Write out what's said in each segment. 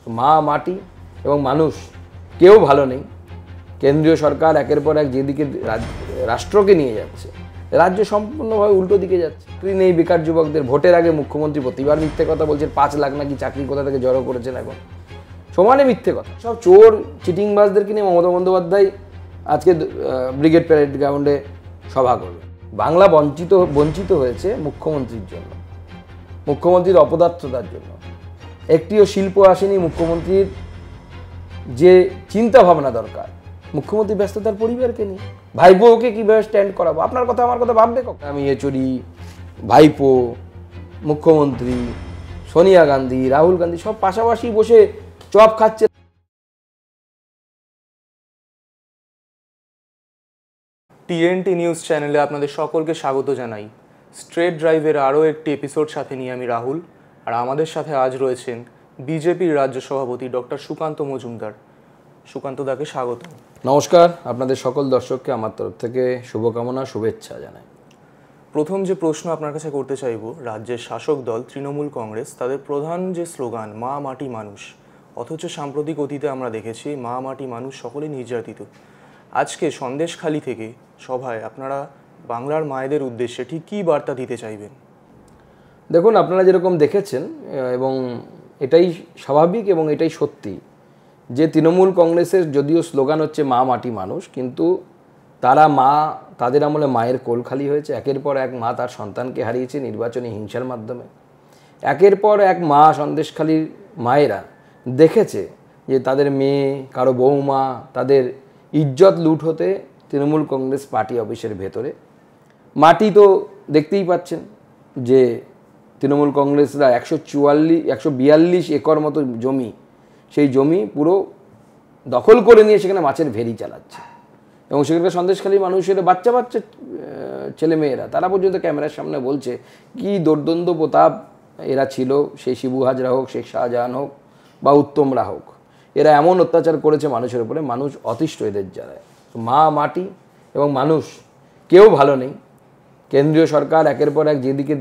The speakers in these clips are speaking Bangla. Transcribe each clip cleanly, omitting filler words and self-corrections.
মা মাটি এবং মানুষ কেউ ভালো নেই। কেন্দ্রীয় সরকার একের পর এক যেদিকে রাষ্ট্রকে নিয়ে যাচ্ছে, রাজ্য সম্পূর্ণভাবে উল্টো দিকে যাচ্ছে। চাকরি নেই বেকার যুবকদের। ভোটের আগে মুখ্যমন্ত্রী প্রতিবার মিথ্যে কথা বলছেন, 5 লাখ নাকি চাকরি কোথা থেকে জড়ো করেছেন। এখন সমানে মিথ্যে কথা। সব চোর চিটিংবাজদেরকে নিয়ে মমতা বন্দ্যোপাধ্যায় আজকে ব্রিগেড প্যারেড গ্রাউন্ডে সভা করবে। বাংলা বঞ্চিত হয়েছে মুখ্যমন্ত্রীর জন্য, মুখ্যমন্ত্রীর অপদার্থতার জন্য। একটিও শিল্প আসেনি। মুখ্যমন্ত্রীর যে চিন্তা ভাবনা দরকার, মুখ্যমন্ত্রী ব্যস্ত তার পরিবারকে নিয়ে। ভাইপোকে কীভাবে স্ট্যান্ড করাবো, আপনার কথা আমার কথা ভাববে কখন? আমি চুরি ভাইপো, মুখ্যমন্ত্রী, সোনিয়া গান্ধী, রাহুল গান্ধী সব পাশাপাশি বসে চপ খাচ্ছে। টিএনটি নিউজ চ্যানেলে আপনাদের সকলকে স্বাগত জানাই। স্ট্রেট ড্রাইভের আরও একটি এপিসোড সাথে নিয়ে আমি রাহুল, আর আমাদের সাথে আজ রয়েছেন বিজেপির রাজ্য সভাপতি ডক্টর সুকান্ত মজুমদার। সুকান্ত দাকে স্বাগত। নমস্কার, আপনাদের সকল দর্শককে আমার তরফ থেকে শুভকামনা, শুভেচ্ছা জানাই। প্রথম যে প্রশ্ন আপনার কাছে করতে চাইব, রাজ্যের শাসক দল তৃণমূল কংগ্রেস তাদের প্রধান যে স্লোগান মা মাটি মানুষ, অথচ সাম্প্রতিক অতীতে আমরা দেখেছি মা মাটি মানুষ সকলে নির্যাতিত। আজকে সন্দেশখালি থেকে সভায় আপনারা বাংলার মায়েদের উদ্দেশ্যে ঠিক কী বার্তা দিতে চাইবেন? দেখুন, আপনারা যেরকম দেখেছেন এবং এটাই স্বাভাবিক এবং এটাই সত্যি যে তৃণমূল কংগ্রেসের যদিও স্লোগান হচ্ছে মা মাটি মানুষ, কিন্তু তাদের আমলে মায়ের কোল খালি হয়েছে। একের পর এক মা তার সন্তানকে হারিয়েছে নির্বাচনী হিংসার মাধ্যমে। একের পর এক মা সন্দেশখালির মায়েরা দেখেছে যে তাদের মেয়ে, কারো বৌমা, তাদের ইজ্জত লুট হতে তৃণমূল কংগ্রেস পার্টি অফিসের ভেতরে। মাটি তো দেখতেই পাচ্ছেন যে তৃণমূল কংগ্রেসরা 142 একর মতো জমি, সেই জমি পুরো দখল করে নিয়ে সেখানে মাছের ভেরি চালাচ্ছে। এবং সেখানকার সন্দেশখালীর মানুষের বাচ্চা ছেলেমেয়েরা তারা পর্যন্ত ক্যামেরার সামনে বলছে কি দুর্দন্ত প্রতাপ এরা ছিল, সেই শিবু হাজরা হোক, শেখ শাহজাহান হোক বা উত্তমরা হোক, এরা এমন অত্যাচার করেছে মানুষের উপরে, মানুষ অতিষ্ঠ এদের জ্বালায়। মা মাটি এবং মানুষ কেউ ভালো নেই। কেন্দ্রীয় সরকার একের পর এক যেদিকে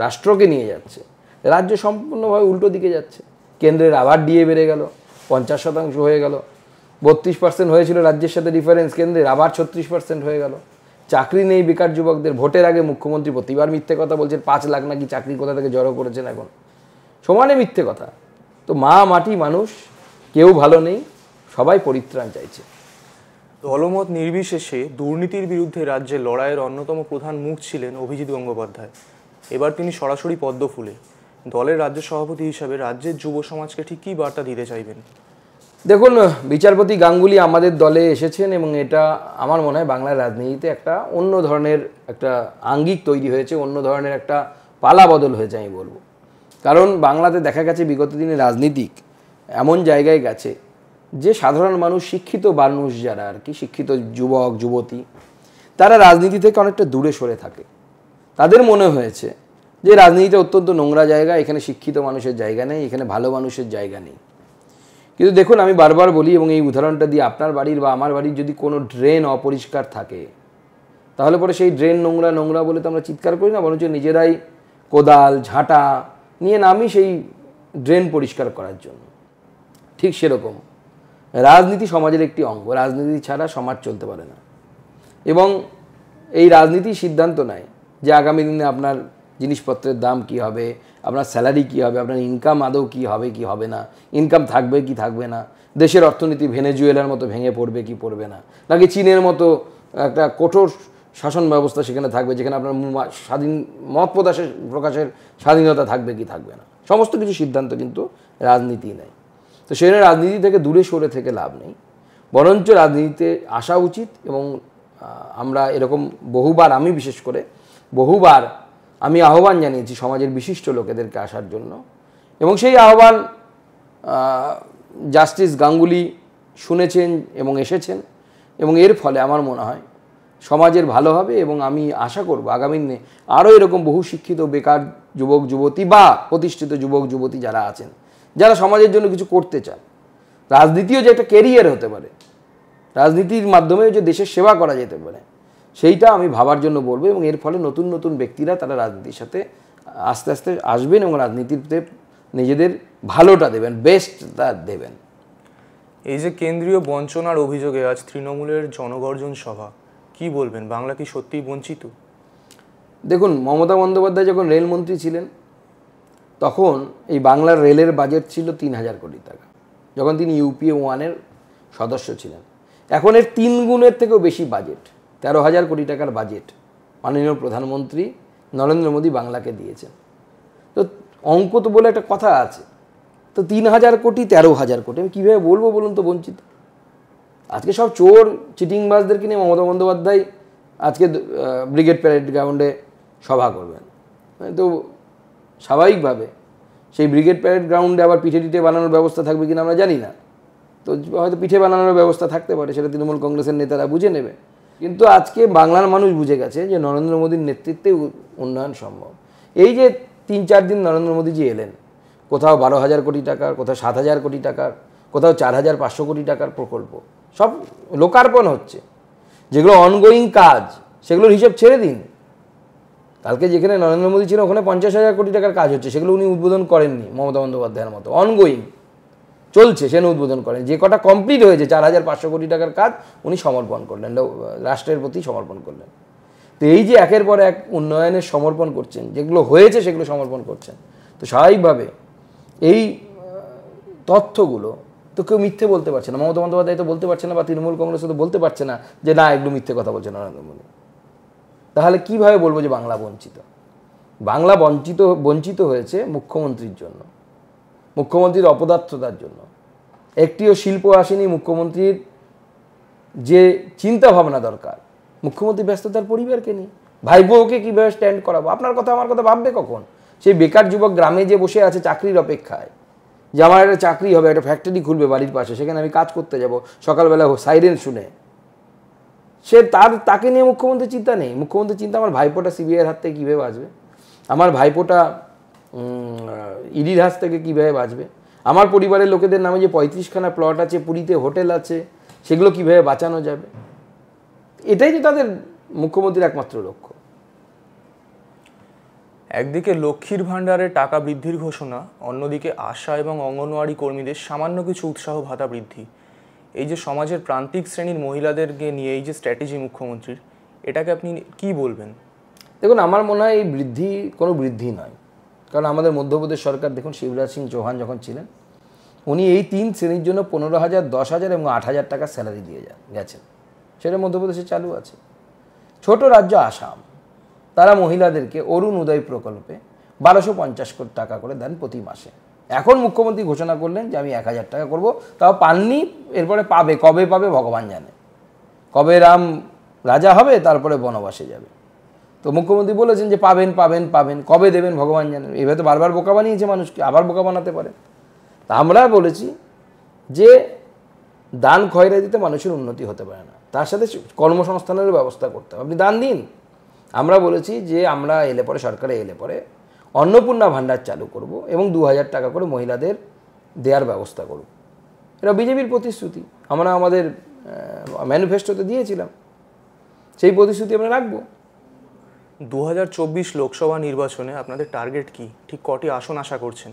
রাষ্ট্রকে নিয়ে যাচ্ছে, রাজ্য সম্পূর্ণভাবে উল্টো দিকে যাচ্ছে। কেন্দ্রের আবার ডিএ বেড়ে গেল, 50% হয়ে গেল। 32% হয়েছিল রাজ্যের সাথে ডিফারেন্স, কেন্দ্রের আবার 36% হয়ে গেল। চাকরি নেই বেকার যুবকদের। ভোটের আগে মুখ্যমন্ত্রী প্রতিবার মিথ্যে কথা বলছেন, 5 লাখ নাকি চাকরি কোথা থেকে জড়ো করেছেন। এখন সমানে মিথ্যে কথা। তো মা মাটি মানুষ কেউ ভালো নেই, সবাই পরিত্রাণ চাইছে। দলমত নির্বিশেষে দুর্নীতির বিরুদ্ধে রাজ্যে লড়াইয়ের অন্যতম প্রধান মুখ ছিলেন অভিজিৎ গঙ্গোপাধ্যায়। এবার তিনি সরাসরি পদ্ম ফুলে দলের রাজ্য সভাপতি হিসাবে রাজ্যের যুব সমাজকে ঠিক কী বার্তা দিতে চাইবেন? দেখুন, বিচারপতি গাঙ্গুলি আমাদের দলে এসেছেন এবং এটা আমার মনে হয় বাংলার রাজনীতিতে একটা অন্য ধরনের একটা আঙ্গিক তৈরি হয়েছে, অন্য ধরনের একটা পালা বদল হয়েছে আমি বলবো। কারণ বাংলাতে দেখা গেছে বিগত দিনে রাজনীতিক এমন জায়গায় গেছে যে সাধারণ মানুষ, শিক্ষিত মানুষ যারা আর কি, শিক্ষিত যুবক যুবতী, তারা রাজনীতি থেকে অনেকটা দূরে সরে থাকে। তাদের মনে হয়েছে যে রাজনীতিটা অত্যন্ত নোংরা জায়গা, এখানে শিক্ষিত মানুষের জায়গা নেই, এখানে ভালো মানুষের জায়গা নেই। কিন্তু দেখুন, আমি বারবার বলি এবং এই উদাহরণটা দিয়ে, আপনার বাড়ির বা আমার বাড়ির যদি কোনো ড্রেন অপরিষ্কার থাকে, তাহলে পরে সেই ড্রেন নোংরা নোংরা বলে তো আমরা চিৎকার করি না, বরঞ্চ নিজেরাই কোদাল ঝাঁটা নিয়ে নামি সেই ড্রেন পরিষ্কার করার জন্য। ঠিক সেরকম রাজনীতি সমাজের একটি অঙ্গ। রাজনীতি ছাড়া সমাজ চলতে পারে না। এবং এই রাজনীতি সিদ্ধান্ত নেয় যে আগামী দিনে আপনার জিনিসপত্রের দাম কী হবে, আপনার স্যালারি কী হবে, আপনার ইনকাম আদৌ কী হবে কি হবে না, ইনকাম থাকবে কি থাকবে না, দেশের অর্থনীতি ভেনেজুয়েলার মতো ভেঙে পড়বে কি পড়বে না, নাকি চীনের মতো একটা কঠোর শাসন ব্যবস্থা সেখানে থাকবে যেখানে আপনার স্বাধীন মত প্রকাশের স্বাধীনতা থাকবে কি থাকবে না। সমস্ত কিছু সিদ্ধান্ত কিন্তু রাজনীতি নেয়। তো সেই রাজনীতি থেকে দূরে সরে থেকে লাভ নেই, বরঞ্চ রাজনীতিতে আসা উচিত। এবং আমরা এরকম বহুবার, আমি বিশেষ করে বহুবার আমি আহ্বান জানিয়েছি সমাজের বিশিষ্ট লোকেদেরকে আসার জন্য, এবং সেই আহ্বান জাস্টিস গাঙ্গুলি শুনেছেন এবং এসেছেন। এবং এর ফলে আমার মনে হয় সমাজের ভালো হবে। এবং আমি আশা করব আগামী দিনে আরও এরকম বহু শিক্ষিত বেকার যুবক যুবতী বা প্রতিষ্ঠিত যুবক যুবতী যারা আছেন, যারা সমাজের জন্য কিছু করতে চান, রাজনীতিও যে একটা ক্যারিয়ার হতে পারে, রাজনীতির মাধ্যমেও যে দেশের সেবা করা যেতে পারে, সেইটা আমি ভাবার জন্য বলবো। এবং এর ফলে নতুন নতুন ব্যক্তিরা তারা রাজনীতির সাথে আস্তে আস্তে আসবেন এবং রাজনীতিতে নিজেদের ভালোটা দেবেন, বেস্টটা দেবেন। এই যে কেন্দ্রীয় বঞ্চনার অভিযোগে আজ তৃণমূলের জনগর্জন সভা, কি বলবেন, বাংলা কি সত্যিই বঞ্চিত? দেখুন, মমতা বন্দ্যোপাধ্যায় যখন রেলমন্ত্রী ছিলেন তখন এই বাংলার রেলের বাজেট ছিল 3,000 কোটি টাকা, যখন তিনি ইউপিএ 1-এর সদস্য ছিলেন। এখন এর 3 গুণের থেকেও বেশি বাজেট, 13,000 কোটি টাকার বাজেট মাননীয় প্রধানমন্ত্রী নরেন্দ্র মোদী বাংলাকে দিয়েছেন। তো অঙ্ক তো বলে একটা কথা আছে, তো 3,000 কোটি 13,000 কোটি আমি কীভাবে বলবো বলুন তো বঞ্চিত? আজকে সব চোর চিটিংবাজদেরকে নিয়ে মমতা বন্দ্যোপাধ্যায় আজকে ব্রিগেড প্যারেড গ্রাউন্ডে সভা করবেন, তো স্বাভাবিকভাবে সেই ব্রিগেড প্যারেড গ্রাউন্ডে আবার পিঠে টিঠে বানানোর ব্যবস্থা থাকবে কিনা আমরা জানি না, তো হয়তো পিঠে বানানোর ব্যবস্থা থাকতে পারে, সেটা তৃণমূল কংগ্রেসের নেতারা বুঝে নেবে। কিন্তু আজকে বাংলার মানুষ বুঝে গেছে যে নরেন্দ্র মোদীর নেতৃত্বে উন্নয়ন সম্ভব। এই যে 3-4 দিন নরেন্দ্র মোদীজি এলেন, কোথাও 12,000 কোটি টাকার, কোথাও 7,000 কোটি টাকার, কোথাও 4,500 কোটি টাকার প্রকল্প সব লোকার্পণ হচ্ছে, যেগুলো অনগোয়িং কাজ সেগুলোর হিসাব ছেড়ে দিন। কালকে যেখানে নরেন্দ্র মোদী ছিল ওখানে 50,000 কোটি টাকার কাজ হচ্ছে, সেগুলো উনি উদ্বোধন করেননি মমতা বন্দ্যোপাধ্যায়ের মতো, অনগোয়িং চলছে, সেখানে উদ্বোধন করেন। যে কটা কমপ্লিট হয়েছে 4,500 কোটি টাকার কাজ উনি সমর্পণ করলেন, রাষ্ট্রের প্রতি সমর্পণ করলেন। তো এই যে একের পর এক উন্নয়নের সমর্পণ করছেন, যেগুলো হয়েছে সেগুলো সমর্পণ করছেন, তো স্বাভাবিকভাবে এই তথ্যগুলো তো কেউ মিথ্যে বলতে পারছে না, মমতা বন্দ্যোপাধ্যায় তো বলতে পারছে না, বা তৃণমূল কংগ্রেসও তো বলতে পারছে না যে না এগুলো মিথ্যে কথা বলছে নরেন্দ্র মোদী। তাহলে কীভাবে বলবো যে বাংলা বঞ্চিত? বাংলা বঞ্চিত হয়েছে মুখ্যমন্ত্রীর জন্য, মুখ্যমন্ত্রীর অপদার্থতার জন্য। একটিও শিল্প আসেনি মুখ্যমন্ত্রীর যে চিন্তা ভাবনা দরকার, মুখ্যমন্ত্রী ব্যস্ততার পরিবারকে নিয়ে, ভাইবোকে কীভাবে স্ট্যান্ড করাবো, আপনার কথা আমার কথা ভাববে কখন? সেই বেকার যুবক গ্রামে যে বসে আছে চাকরির অপেক্ষায়, যে আমার একটা চাকরি হবে, একটা ফ্যাক্টরি খুলবে বাড়ির পাশে, সেখানে আমি কাজ করতে যাব সকালবেলা সাইরেন শুনে, তাকে নিয়ে মুখ্যমন্ত্রীর চিন্তা নেই। মুখ্যমন্ত্রীর চিন্তা আমার ভাইপোটা সিবিআইয়ের হাত থেকে কীভাবে বাঁচবে, আমার ভাইপোটা ইডির হাত থেকে কীভাবে বাঁচবে, আমার পরিবারের লোকেদের নামে যে 35খানা প্লট আছে, পুরীতে হোটেল আছে, সেগুলো কীভাবে বাঁচানো যাবে। এটাই তো তাদের মুখ্যমন্ত্রীর একমাত্র লক্ষ্য। একদিকে লক্ষ্মীর ভাণ্ডারে টাকা বৃদ্ধির ঘোষণা, অন্যদিকে আশা এবং অঙ্গনওয়াড়ি কর্মীদের সামান্য কিছু উৎসাহ ভাতা বৃদ্ধি। এই যে সমাজের প্রান্তিক শ্রেণীর মহিলাদেরকে নিয়ে এই যে স্ট্র্যাটেজি মুখ্যমন্ত্রীর, এটাকে আপনি কি বলবেন? দেখুন, আমার মনে হয় এই বৃদ্ধি কোনো বৃদ্ধি নয়, কারণ আমাদের মধ্যপ্রদেশ সরকার দেখুন শিবরাজ সিং চৌহান যখন ছিলেন, উনি এই 3 শ্রেণীর জন্য 15,000, 10,000 এবং 8,000 টাকা স্যালারি দিয়ে গেছেন, সেটা মধ্যপ্রদেশে চালু আছে। ছোট রাজ্য আসাম, তারা মহিলাদেরকে অরুণ উদয় প্রকল্পে 1,250 কোটি টাকা করে দেন প্রতি মাসে। এখন মুখ্যমন্ত্রী ঘোষণা করলেন যে আমি 1,000 টাকা করব, তাও পাননি, এরপরে পাবে, কবে পাবে ভগবান জানে, কবে রাম রাজা হবে তারপরে বনবাসে যাবে। তো মুখ্যমন্ত্রী বলেছেন যে পাবেন পাবেন পাবেন, কবে দেবেন ভগবান জানেন। এভাবে তো বারবার বোকা বানিয়েছে মানুষকে, আবার বোকা বানাতে পারে। তা আমরা বলেছি যে দান খয়রাতিতে মানুষের উন্নতি হতে পারে না, তার সাথে কর্মসংস্থানেরও ব্যবস্থা করতে হবে। আপনি দান দিন। আমরা বলেছি যে আমরা এলে পরে, সরকারে এলে পরে অন্নপূর্ণা ভাণ্ডার চালু করব এবং 2,000 টাকা করে মহিলাদের দেওয়ার ব্যবস্থা করব। এটা বিজেপির প্রতিশ্রুতি, আমরা আমাদের ম্যানিফেস্টোতে দিয়েছিলাম, সেই প্রতিশ্রুতি আমরা রাখবো। 2024 লোকসভা নির্বাচনে আপনাদের টার্গেট কি? ঠিক কটি আসন আশা করছেন?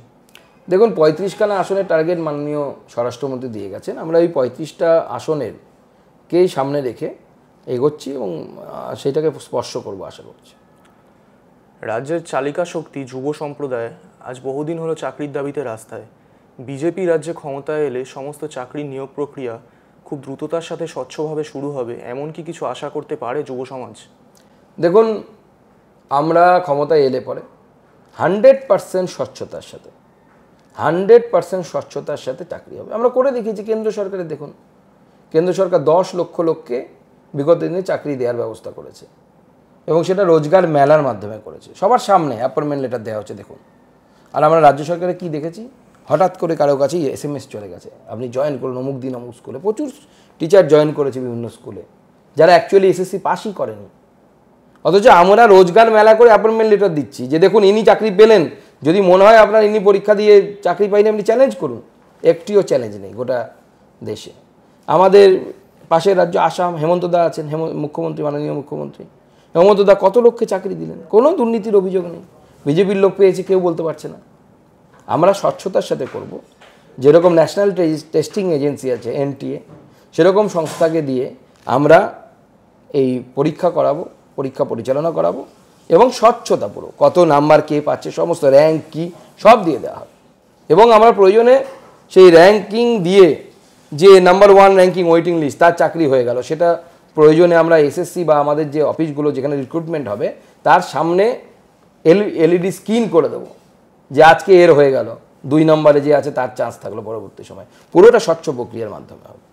দেখুন, 35খানা আসনের টার্গেট মাননীয় স্বরাষ্ট্রমন্ত্রী দিয়ে গেছেন। আমরা এই 35টা আসনেরকেই সামনে রেখে এগোচ্ছি এবং সেটাকে স্পর্শ করবো আশা করছি। রাজ্যের চালিকা শক্তি যুব সম্প্রদায় আজ বহুদিন হলো চাকরির দাবিতে রাস্তায়। বিজেপি রাজ্যে ক্ষমতায় এলে সমস্ত চাকরির নিয়োগ প্রক্রিয়া খুব দ্রুততার সাথে স্বচ্ছভাবে শুরু হবে, এমন কি কিছু আশা করতে পারে যুব সমাজ? দেখুন, আমরা ক্ষমতায় এলে পরে 100% স্বচ্ছতার সাথে 100% স্বচ্ছতার সাথে চাকরি হবে। আমরা করে দেখিয়েছি কেন্দ্র সরকারে। দেখুন, কেন্দ্র সরকার 10 লক্ষ লোককে বিগত দিনে চাকরি দেওয়ার ব্যবস্থা করেছে এবং সেটা রোজগার মেলার মাধ্যমে করেছে, সবার সামনে অ্যাপয়েন্টমেন্ট লেটার দেওয়া হচ্ছে দেখুন। আর আমরা রাজ্য সরকারে কি দেখেছি, হঠাৎ করে কারো কাছেই SMS চলে গেছে, আপনি জয়েন করুন অমুক দিন অমুক স্কুলে। প্রচুর টিচার জয়েন করেছে বিভিন্ন স্কুলে, যারা অ্যাকচুয়ালি SSC পাসই করেনি। অথচ আমরা রোজগার মেলা করে অ্যাপয়েন্টমেন্ট লেটার দিচ্ছি যে দেখুন ইনি চাকরি পেলেন, যদি মনে হয় আপনার ইনি পরীক্ষা দিয়ে চাকরি পাইনি আপনি চ্যালেঞ্জ করুন। একটিও চ্যালেঞ্জ নেই গোটা দেশে। আমাদের পাশের রাজ্য আসাম, হেমন্ত দা আছেন, মুখ্যমন্ত্রী, মাননীয় মুখ্যমন্ত্রী হেমন্ত দা কত লোককে চাকরি দিলেন, কোনো দুর্নীতির অভিযোগ নেই। বিজেপির লোক পেয়েছে কেউ বলতে পারছে না। আমরা স্বচ্ছতার সাথে করব। যেরকম ন্যাশনাল টেস্টিং এজেন্সি আছে এনটিএ, সেরকম সংস্থাকে দিয়ে আমরা এই পরীক্ষা করাবো, পরীক্ষা পরিচালনা করাবো এবং স্বচ্ছতা পুরো কত নাম্বার কে পাচ্ছে, সমস্ত র্যাঙ্ক কী সব দিয়ে দেওয়া হবে। এবং আমরা প্রয়োজনে সেই র্যাঙ্কিং দিয়ে যে নাম্বার 1 র্যাঙ্কিং ওয়েটিং লিস্ট তার চাকরি হয়ে গেল, সেটা প্রয়োজনে আমরা এসএসসি বা আমাদের যে অফিসগুলো যেখানে রিক্রুটমেন্ট হবে তার সামনে এলইডি স্ক্রিন করে দেবো যে আজকে এর হয়ে গেল, 2 নম্বরে যে আছে তার চান্স থাকলো পরবর্তী সময়। পুরোটা স্বচ্ছ প্রক্রিয়ার মাধ্যমে হবে।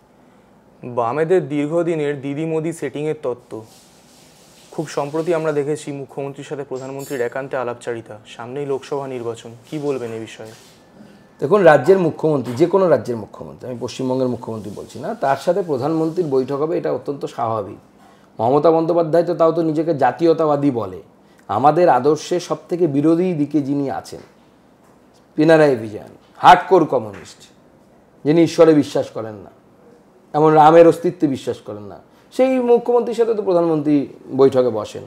বামেদের দীর্ঘদিনের দিদি মোদি সেটিংয়ের তত্ত্ব, খুব সম্প্রতি আমরা দেখেছি মুখ্যমন্ত্রীর সাথে প্রধানমন্ত্রীর একান্তে আলাপচারিতা, সামনেই লোকসভা নির্বাচন, কি বলবেন এই বিষয়ে? দেখুন, রাজ্যের মুখ্যমন্ত্রী, যে কোনো রাজ্যের মুখ্যমন্ত্রী, আমি পশ্চিমবঙ্গের মুখ্যমন্ত্রী বলছি না, তার সাথে প্রধানমন্ত্রীর বৈঠক হবে, এটা অত্যন্ত স্বাভাবিক। মমতা বন্দ্যোপাধ্যায় তো তাও তো নিজেকে জাতীয়তাবাদী বলে। আমাদের আদর্শের সবথেকে বিরোধী দিকে যিনি আছেন পিনারাই বিজয়ন, হার্ডকোর কমিউনিস্ট, যিনি ঈশ্বরে বিশ্বাস করেন না, এমন রামের অস্তিত্বে বিশ্বাস করেন না, সেই মুখ্যমন্ত্রীর সাথে তো প্রধানমন্ত্রী বৈঠকে বসেন।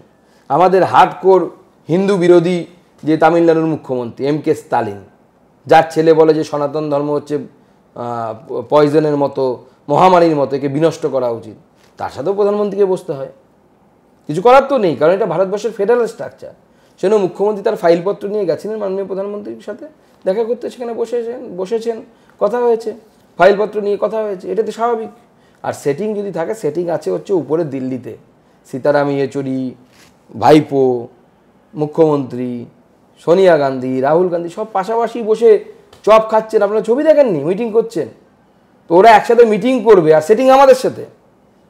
আমাদের হার্ডকোর হিন্দু বিরোধী যে তামিলনাড়ুর মুখ্যমন্ত্রী এমকে স্টালিন, যার ছেলে বলে যে সনাতন ধর্ম হচ্ছে পয়জনের মতো, মহামারীর মতো, একে বিনষ্ট করা উচিত, তার সাথেও প্রধানমন্ত্রীকে বসতে হয়। কিছু করার তো নেই, কারণ এটা ভারতবর্ষের ফেডারেল স্ট্রাকচার। সেজন্য মুখ্যমন্ত্রী তার ফাইলপত্র নিয়ে গেছিলেন মাননীয় প্রধানমন্ত্রীর সাথে দেখা করতে, সেখানে বসেছেন, কথা হয়েছে, ফাইলপত্র নিয়ে কথা হয়েছে, এটা তো স্বাভাবিক। আর সেটিং যদি থাকে, সেটিং আছে হচ্ছে উপরে দিল্লিতে, সীতারাম ইয়েচুরি, ভাইপো, মুখ্যমন্ত্রী, সোনিয়া গান্ধী, রাহুল গান্ধী সব পাশাপাশি বসে চপ খাচ্ছেন, আপনারা ছবি দেখেননি, মিটিং করছেন। তো ওরা একসাথে মিটিং করবে আর সেটিং আমাদের সাথে,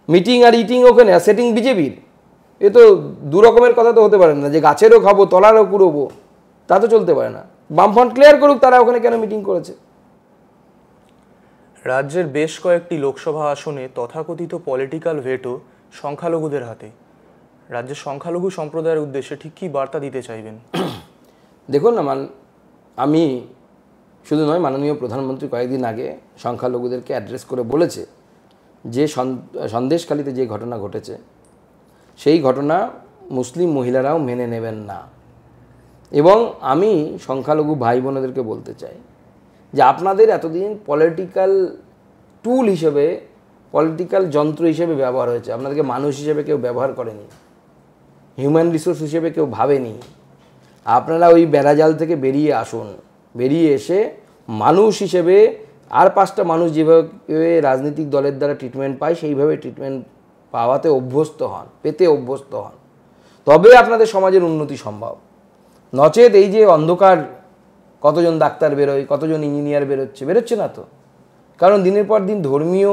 মিটিং আর ইটিং ওখানে, আর সেটিং বিজেপির। এ তো দু রকমের কথা তো হতে পারে না, যে গাছেরও খাবো তলারও কুড়োবো, তা তো চলতে পারে না। বামফ্রন্ট ক্লিয়ার করুক তারা ওখানে কেন মিটিং করেছে। রাজ্যের বেশ কয়েকটি লোকসভা আসনে তথাকথিত পলিটিক্যাল ভেটো সংখ্যালঘুদের হাতে, রাজ্যের সংখ্যালঘু সম্প্রদায়ের উদ্দেশ্যে ঠিক কী বার্তা দিতে চাইবেন? দেখুন, আমি শুধু নয়, মাননীয় প্রধানমন্ত্রী কয়েকদিন আগে সংখ্যালঘুদেরকে অ্যাড্রেস করে বলেছে যে সন্দেশখালিতে যে ঘটনা ঘটেছে সেই ঘটনা মুসলিম মহিলারাও মেনে নেবেন না। এবং আমি সংখ্যালঘু ভাই বোনেদেরকে বলতে চাই যে আপনাদের এতদিন পলিটিক্যাল টুল হিসেবে, পলিটিক্যাল যন্ত্র হিসেবে ব্যবহার হয়েছে, আপনাদেরকে মানুষ হিসেবে কেউ ব্যবহার করেনি, হিউম্যান রিসোর্স হিসেবে কেউ ভাবেনি। আপনারা ওই বেড়াজাল থেকে বেরিয়ে আসুন, বেরিয়ে এসে মানুষ হিসেবে আর 5টা মানুষ যেভাবে রাজনৈতিক দলের দ্বারা ট্রিটমেন্ট পায় সেইভাবে ট্রিটমেন্ট পাওয়াতে অভ্যস্ত হন, পেতে অভ্যস্ত হন, তবে আপনাদের সমাজের উন্নতি সম্ভব। নচেত এই যে অন্ধকার, কতজন ডাক্তার বেরোয়, কতজন ইঞ্জিনিয়ার বেরোচ্ছে না তো, কারণ দিনের পর দিন ধর্মীয়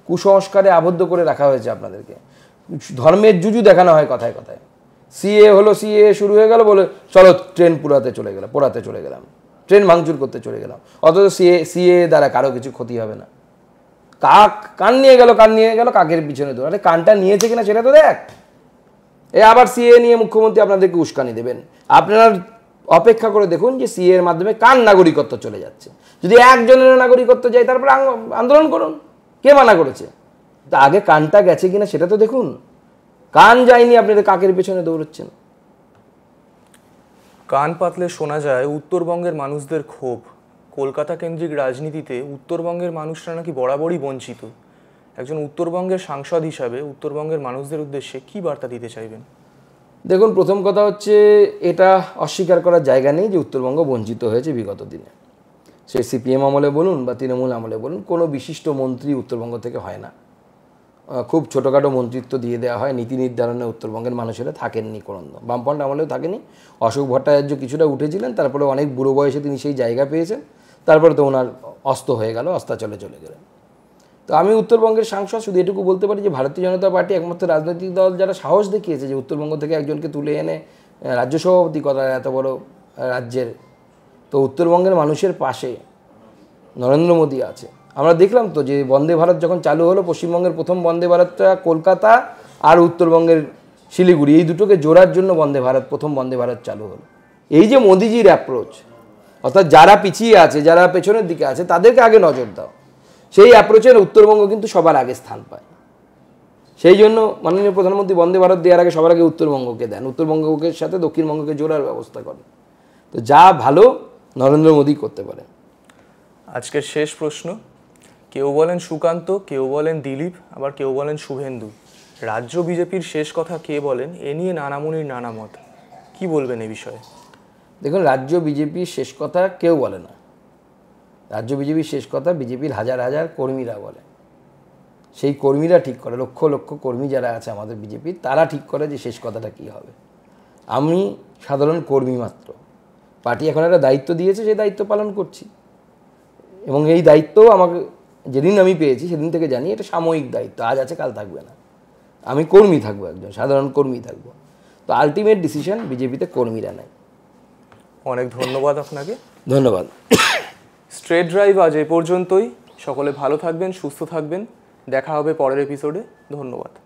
কুসংস্কারে আবদ্ধ করে রাখা হয়েছে আপনাদেরকে। ধর্মের জুজু দেখানো হয় কথায় কথায়। সিএ হলো, সিএ শুরু হয়ে গেল, বলে চলো ট্রেন পোড়াতে চলে গেলাম, ট্রেন ভাঙচুর করতে চলে গেলাম, অথচ সিএ দ্বারা কারো কিছু ক্ষতি হবে না। কান নিয়ে গেল, কাকের পিছনে দৌড়। আরে কানটা নিয়েছে কিনা সেটা তো দেখ। আবার সিএ নিয়ে মুখ্যমন্ত্রী আপনাদেরকে উস্কানি দেবেন। আপনারা অপেক্ষা করে দেখুন যে সিএ এর মাধ্যমে কার নাগরিকত্ব চলে যাচ্ছে। যদি একজনের নাগরিকত্ব যায় তারপরে আন্দোলন করুন, কে মানা করেছে? তা আগে কানটা গেছে কিনা সেটা তো দেখুন। কান যায়নি, আপনাদের কাকের পেছনে দৌড়চ্ছেন। কান পাতলে শোনা যায় উত্তরবঙ্গের মানুষদের ক্ষোভ। কলকাতা কেন্দ্রিক রাজনীতিতে উত্তরবঙ্গের মানুষরা নাকি বরাবরই বঞ্চিত। একজন উত্তরবঙ্গের সাংসদ হিসাবে উত্তরবঙ্গের মানুষদের উদ্দেশ্যে কি বার্তা দিতে চাইবেন? দেখুন, প্রথম কথা হচ্ছে, এটা অস্বীকার করার জায়গা নেই যে উত্তরবঙ্গ বঞ্চিত হয়েছে বিগত দিনে। সে সিপিএম আমলে বলুন বা তৃণমূল আমলে বলুন, কোনো বিশিষ্ট মন্ত্রী উত্তরবঙ্গ থেকে হয় না। খুব ছোটোখাটো মন্ত্রিত্ব দিয়ে দেওয়া হয়, নীতি নির্ধারণে উত্তরবঙ্গের মানুষেরা থাকেননি কোনো, বামফ্রন্ট আমলেও থাকেনি। অশোক ভট্টাচার্য কিছুটা উঠেছিলেন, তারপরে অনেক বুড়ো বয়সে তিনি সেই জায়গা পেয়েছেন, তারপরে তো ওনার অস্ত হয়ে গেল, অস্তাচলে চলে গেলেন। তো আমি উত্তরবঙ্গের সাংসদ শুধু এটুকু বলতে পারি যে ভারতীয় জনতা পার্টি একমাত্র রাজনৈতিক দল যারা সাহস দেখিয়েছে যে উত্তরবঙ্গ থেকে একজনকে তুলে এনে রাজ্য সভাপতি করার, এত বড় রাজ্যের। তো উত্তরবঙ্গের মানুষের পাশে নরেন্দ্র মোদী আছে। আমরা দেখলাম তো যে বন্দে ভারত যখন চালু হলো, পশ্চিমবঙ্গের প্রথম বন্দে ভারতটা কলকাতা আর উত্তরবঙ্গের শিলিগুড়ি, এই দুটোকে জোড়ার জন্য প্রথম বন্দে ভারত চালু হলো। এই যে মোদিজির অ্যাপ্রোচ, অর্থাৎ যারা পিছিয়ে আছে, যারা পেছনের দিকে আছে তাদেরকে আগে নজর দাও, সেই অ্যাপ্রোচের উত্তরবঙ্গ কিন্তু সবার আগে স্থান পায়। সেই জন্য মাননীয় প্রধানমন্ত্রী বন্দে ভারত দেওয়ার আগে সবার আগে উত্তরবঙ্গকে দেন, উত্তরবঙ্গকে সাথে দক্ষিণবঙ্গকে জোড়ার ব্যবস্থা করেন। তো যা ভালো নরেন্দ্র মোদী করতে পারে। আজকের শেষ প্রশ্ন, কেউ বলেন সুকান্ত, কেউ বলেন দিলীপ, আবার কেউ বলেন শুভেন্দু। রাজ্য বিজেপির শেষ কথা কে বলেন? এ নিয়ে নানামুনির নানা মত, কি বলবেন এ বিষয়ে? দেখুন, রাজ্য বিজেপির শেষ কথা কেউ বলে না। রাজ্য বিজেপির শেষ কথা বিজেপির হাজার হাজার কর্মীরা বলে। সেই কর্মীরা ঠিক করে, লক্ষ লক্ষ কর্মী যারা আছে আমাদের বিজেপির, তারা ঠিক করে যে শেষ কথাটা কী হবে। আমি সাধারণ কর্মী মাত্র। পার্টি এখন একটা দায়িত্ব দিয়েছে, সেই দায়িত্ব পালন করছি, এবং এই দায়িত্ব আমাকে যেদিন আমি পেয়েছি সেদিন থেকে জানি এটা সাময়িক দায়িত্ব, আজ আছে কাল থাকবে না। আমি কর্মী থাকবো, একজন সাধারণ কর্মী থাকবো। তো আলটিমেট ডিসিশন বিজেপিতে কর্মীরা নেয়। অনেক ধন্যবাদ আপনাকে। ধন্যবাদ। স্ট্রেট ড্রাইভ আজ এ পর্যন্তই। সকলে ভালো থাকবেন, সুস্থ থাকবেন। দেখা হবে পরের এপিসোডে। ধন্যবাদ।